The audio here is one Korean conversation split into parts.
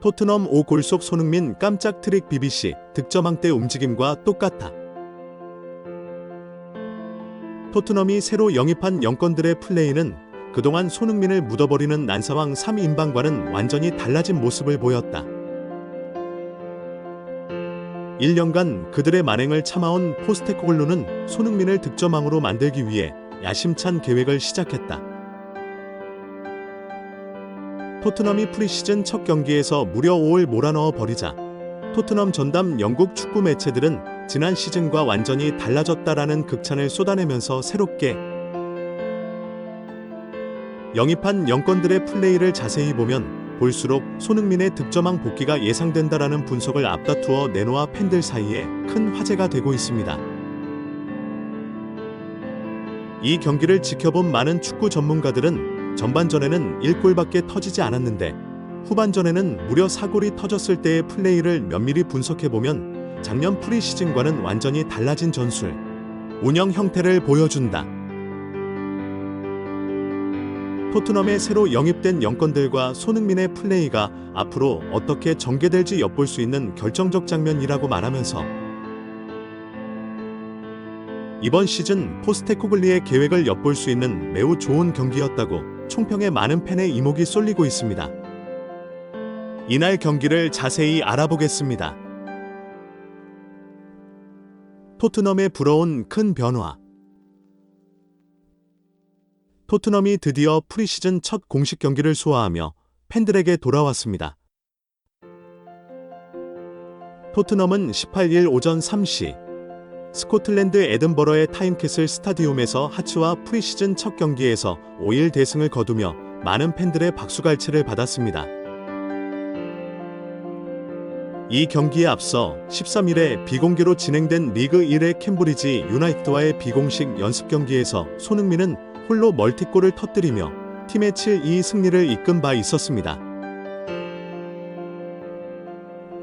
토트넘 5골 속 손흥민 깜짝 트릭 BBC 득점왕 때 움직임과 똑같아. 토트넘이 새로 영입한 영건들의 플레이는 그동안 손흥민을 묻어버리는 난사왕 3인방과는 완전히 달라진 모습을 보였다. 1년간 그들의 만행을 참아온 포스테코글루는 손흥민을 득점왕으로 만들기 위해 야심찬 계획을 시작했다. 토트넘이 프리시즌 첫 경기에서 무려 5을 몰아넣어 버리자 토트넘 전담 영국 축구 매체들은 지난 시즌과 완전히 달라졌다라는 극찬을 쏟아내면서 새롭게 영입한 영건들의 플레이를 자세히 보면 볼수록 손흥민의 득점왕 복귀가 예상된다라는 분석을 앞다투어 내놓아 팬들 사이에 큰 화제가 되고 있습니다. 이 경기를 지켜본 많은 축구 전문가들은 전반전에는 1골밖에 터지지 않았는데 후반전에는 무려 4골이 터졌을 때의 플레이를 면밀히 분석해보면 작년 프리시즌과는 완전히 달라진 전술, 운영 형태를 보여준다. 토트넘의 새로 영입된 영건들과 손흥민의 플레이가 앞으로 어떻게 전개될지 엿볼 수 있는 결정적 장면이라고 말하면서 이번 시즌 포스테코글루의 계획을 엿볼 수 있는 매우 좋은 경기였다고 총평에 많은 팬의 이목이 쏠리고 있습니다. 이날 경기를 자세히 알아보겠습니다. 토트넘에 불어온 큰 변화. 토트넘이 드디어 프리시즌 첫 공식 경기를 소화하며 팬들에게 돌아왔습니다. 토트넘은 18일 오전 3시 스코틀랜드 에든버러의 타임캐슬 스타디움에서 하츠와 프리시즌 첫 경기에서 5일 대승을 거두며 많은 팬들의 박수갈채를 받았습니다. 이 경기에 앞서 13일에 비공개로 진행된 리그 1의 캠브리지 유나이티드와의 비공식 연습 경기에서 손흥민은 홀로 멀티골을 터뜨리며 팀의 7-2 승리를 이끈 바 있었습니다.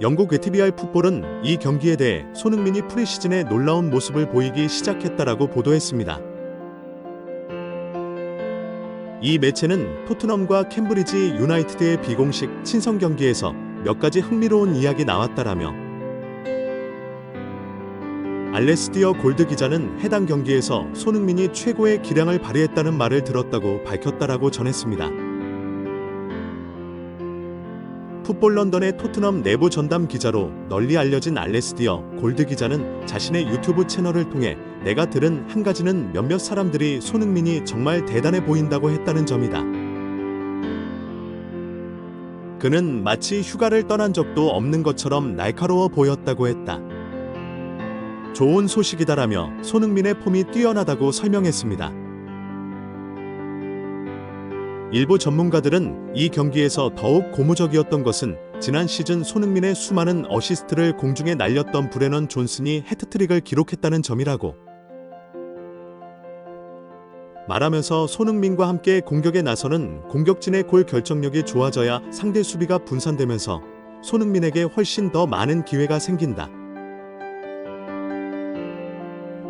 영국 에티비알 풋볼은 이 경기에 대해 손흥민이 프리시즌에 놀라운 모습을 보이기 시작했다라고 보도했습니다. 이 매체는 토트넘과 캠브리지 유나이티드의 비공식 친선 경기에서 몇 가지 흥미로운 이야기 나왔다라며 알레스디어 골드 기자는 해당 경기에서 손흥민이 최고의 기량을 발휘했다는 말을 들었다고 밝혔다라고 전했습니다. 풋볼 런던의 토트넘 내부 전담 기자로 널리 알려진 알레스디어 골드 기자는 자신의 유튜브 채널을 통해 내가 들은 한 가지는 몇몇 사람들이 손흥민이 정말 대단해 보인다고 했다는 점이다. 그는 마치 휴가를 떠난 적도 없는 것처럼 날카로워 보였다고 했다. 좋은 소식이다라며 손흥민의 폼이 뛰어나다고 설명했습니다. 일부 전문가들은 이 경기에서 더욱 고무적이었던 것은 지난 시즌 손흥민의 수많은 어시스트를 공중에 날렸던 브레넌 존슨이 해트트릭을 기록했다는 점이라고 말하면서 손흥민과 함께 공격에 나서는 공격진의 골 결정력이 좋아져야 상대 수비가 분산되면서 손흥민에게 훨씬 더 많은 기회가 생긴다.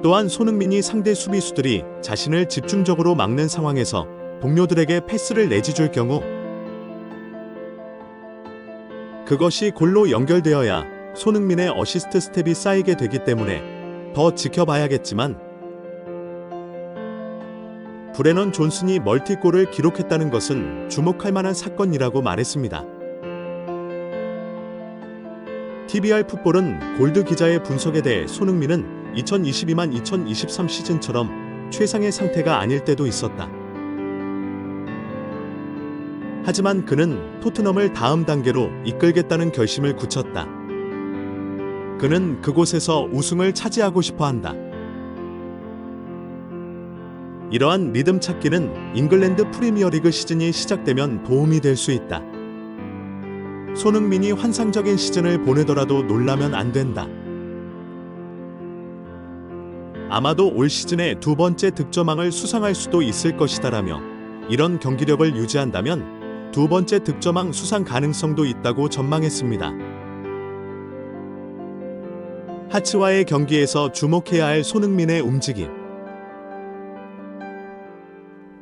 또한 손흥민이 상대 수비수들이 자신을 집중적으로 막는 상황에서 동료들에게 패스를 내주줄 경우 그것이 골로 연결되어야 손흥민의 어시스트 스텝이 쌓이게 되기 때문에 더 지켜봐야겠지만 브레넌 존슨이 멀티골을 기록했다는 것은 주목할 만한 사건이라고 말했습니다. TBR 풋볼은 골드 기자의 분석에 대해 손흥민은 2022-2023 시즌처럼 최상의 상태가 아닐 때도 있었다. 하지만 그는 토트넘을 다음 단계로 이끌겠다는 결심을 굳혔다. 그는 그곳에서 우승을 차지하고 싶어 한다. 이러한 리듬 찾기는 잉글랜드 프리미어리그 시즌이 시작되면 도움이 될 수 있다. 손흥민이 환상적인 시즌을 보내더라도 놀라면 안 된다. 아마도 올 시즌에 두 번째 득점왕을 수상할 수도 있을 것이다라며 이런 경기력을 유지한다면 두 번째 득점왕 수상 가능성도 있다고 전망했습니다. 하츠와의 경기에서 주목해야 할 손흥민의 움직임.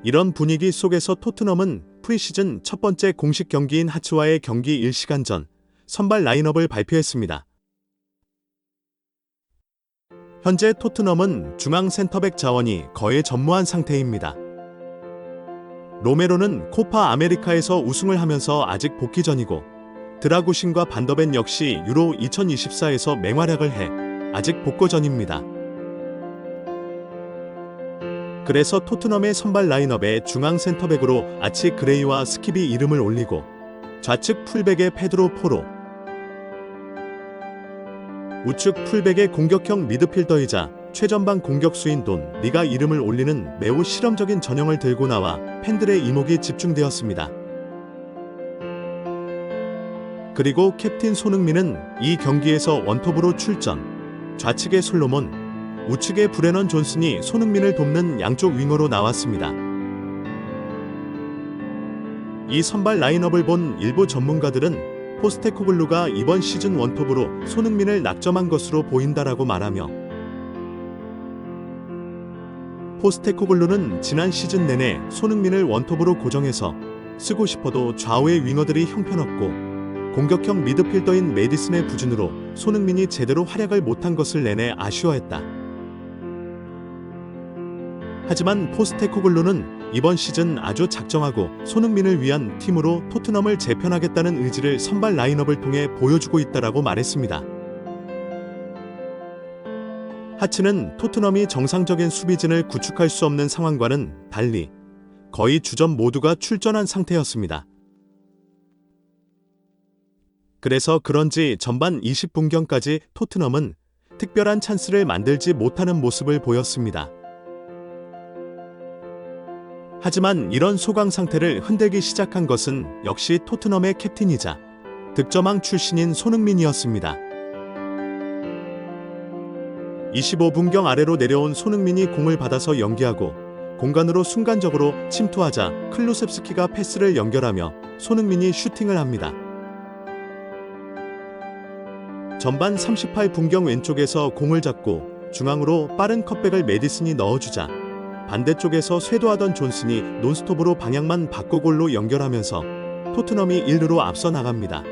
이런 분위기 속에서 토트넘은 프리시즌 첫 번째 공식 경기인 하츠와의 경기 1시간 전 선발 라인업을 발표했습니다. 현재 토트넘은 중앙 센터백 자원이 거의 전무한 상태입니다. 로메로는 코파 아메리카에서 우승을 하면서 아직 복귀 전이고, 드라구신과 반더벤 역시 유로 2024에서 맹활약을 해 아직 복구 전입니다. 그래서 토트넘의 선발 라인업에 중앙 센터백으로 아치 그레이와 스킵이 이름을 올리고, 좌측 풀백의 페드로 포로, 우측 풀백의 공격형 미드필더이자 최전방 공격수인 돈 리가 이름을 올리는 매우 실험적인 전형을 들고 나와 팬들의 이목이 집중되었습니다. 그리고 캡틴 손흥민은 이 경기에서 원톱으로 출전, 좌측의 솔로몬, 우측의 브레넌 존슨이 손흥민을 돕는 양쪽 윙어로 나왔습니다. 이 선발 라인업을 본 일부 전문가들은 포스테코글루가 이번 시즌 원톱으로 손흥민을 낙점한 것으로 보인다라고 말하며, 포스테코글루는 지난 시즌 내내 손흥민을 원톱으로 고정해서 쓰고 싶어도 좌우의 윙어들이 형편없고 공격형 미드필더인 메디슨의 부진으로 손흥민이 제대로 활약을 못한 것을 내내 아쉬워했다. 하지만 포스테코글루는 이번 시즌 아주 작정하고 손흥민을 위한 팀으로 토트넘을 재편하겠다는 의지를 선발 라인업을 통해 보여주고 있다라고 말했습니다. 하츠는 토트넘이 정상적인 수비진을 구축할 수 없는 상황과는 달리 거의 주전 모두가 출전한 상태였습니다. 그래서 그런지 전반 20분경까지 토트넘은 특별한 찬스를 만들지 못하는 모습을 보였습니다. 하지만 이런 소강 상태를 흔들기 시작한 것은 역시 토트넘의 캡틴이자 득점왕 출신인 손흥민이었습니다. 25분경 아래로 내려온 손흥민이 공을 받아서 연기하고 공간으로 순간적으로 침투하자 클루셉스키가 패스를 연결하며 손흥민이 슈팅을 합니다. 전반 38분경 왼쪽에서 공을 잡고 중앙으로 빠른 컷백을 메디슨이 넣어주자 반대쪽에서 쇄도하던 존슨이 논스톱으로 방향만 바꿔 골로 연결하면서 토트넘이 1-2로 앞서 나갑니다.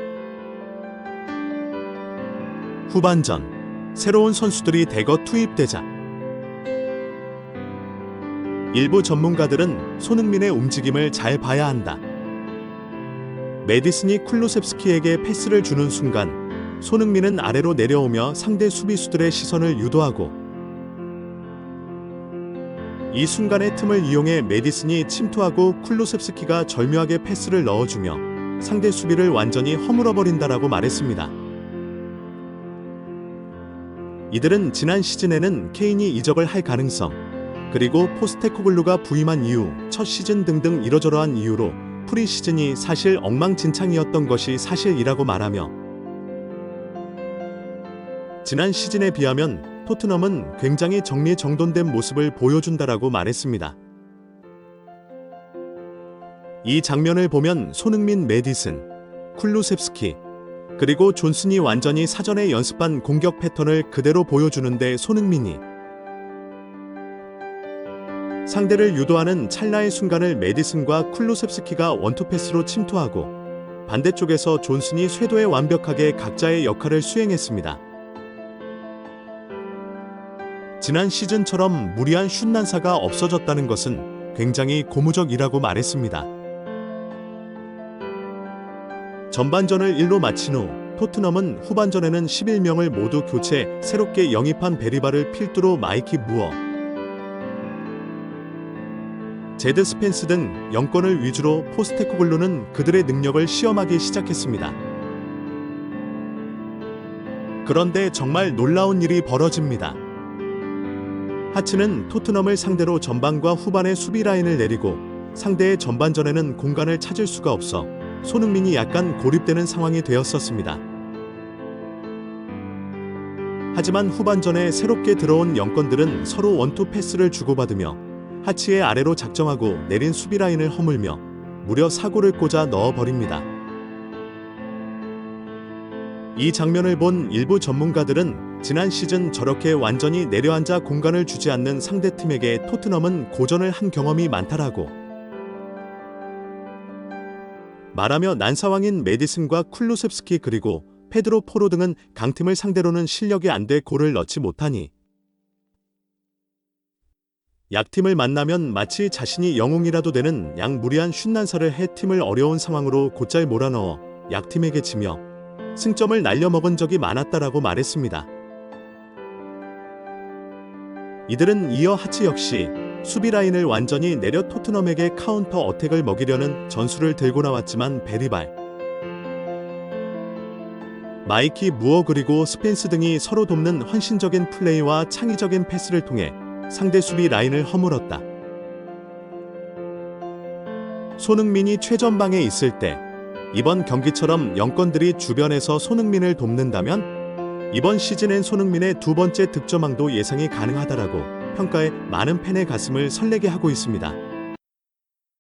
후반전 새로운 선수들이 대거 투입되자 일부 전문가들은 손흥민의 움직임을 잘 봐야 한다. 메디슨이 쿨루셉스키에게 패스를 주는 순간 손흥민은 아래로 내려오며 상대 수비수들의 시선을 유도하고, 이 순간의 틈을 이용해 메디슨이 침투하고 쿨루셉스키가 절묘하게 패스를 넣어주며 상대 수비를 완전히 허물어버린다라고 말했습니다. 이들은 지난 시즌에는 케인이 이적을 할 가능성, 그리고 포스테코글루가 부임한 이후 첫 시즌 등등 이러저러한 이유로 프리시즌이 사실 엉망진창이었던 것이 사실이라고 말하며, 지난 시즌에 비하면 토트넘은 굉장히 정리정돈된 모습을 보여준다라고 말했습니다. 이 장면을 보면 손흥민, 메디슨, 쿨루셉스키, 그리고 존슨이 완전히 사전에 연습한 공격 패턴을 그대로 보여주는데, 손흥민이 상대를 유도하는 찰나의 순간을 메디슨과 쿨루셉스키가 원투패스로 침투하고 반대쪽에서 존슨이 쇄도에 완벽하게 각자의 역할을 수행했습니다. 지난 시즌처럼 무리한 슛 난사가 없어졌다는 것은 굉장히 고무적이라고 말했습니다. 전반전을 1로 마친 후 토트넘은 후반전에는 11명을 모두 교체, 새롭게 영입한 베리바를 필두로 마이키 무어, 제드 스펜스 등 영권을 위주로 포스테코글루는 그들의 능력을 시험하기 시작했습니다. 그런데 정말 놀라운 일이 벌어집니다. 하츠는 토트넘을 상대로 전반과 후반의 수비 라인을 내리고 상대의 전반전에는 공간을 찾을 수가 없어 손흥민이 약간 고립되는 상황이 되었었습니다. 하지만 후반전에 새롭게 들어온 영권들은 서로 원투 패스를 주고받으며 하츠의 아래로 작정하고 내린 수비 라인을 허물며 무려 4골을 꽂아 넣어버립니다. 이 장면을 본 일부 전문가들은 지난 시즌 저렇게 완전히 내려앉아 공간을 주지 않는 상대팀에게 토트넘은 고전을 한 경험이 많다라고 말하며 난사왕인 메디슨과 쿨루셉스키 그리고 페드로 포로 등은 강팀을 상대로는 실력이 안 돼 골을 넣지 못하니 약팀을 만나면 마치 자신이 영웅이라도 되는 양무리한 윷난사를 해 팀을 어려운 상황으로 곧잘 몰아넣어 약팀에게 지며 승점을 날려먹은 적이 많았다라고 말했습니다. 이들은 이어 하치 역시 수비 라인을 완전히 내려 토트넘에게 카운터 어택을 먹이려는 전술을 들고 나왔지만 베리발, 마이키 무어 그리고 스펜스 등이 서로 돕는 헌신적인 플레이와 창의적인 패스를 통해 상대 수비 라인을 허물었다. 손흥민이 최전방에 있을 때 이번 경기처럼 영권들이 주변에서 손흥민을 돕는다면 이번 시즌엔 손흥민의 두 번째 득점왕도 예상이 가능하다라고 평가해 많은 팬의 가슴을 설레게 하고 있습니다.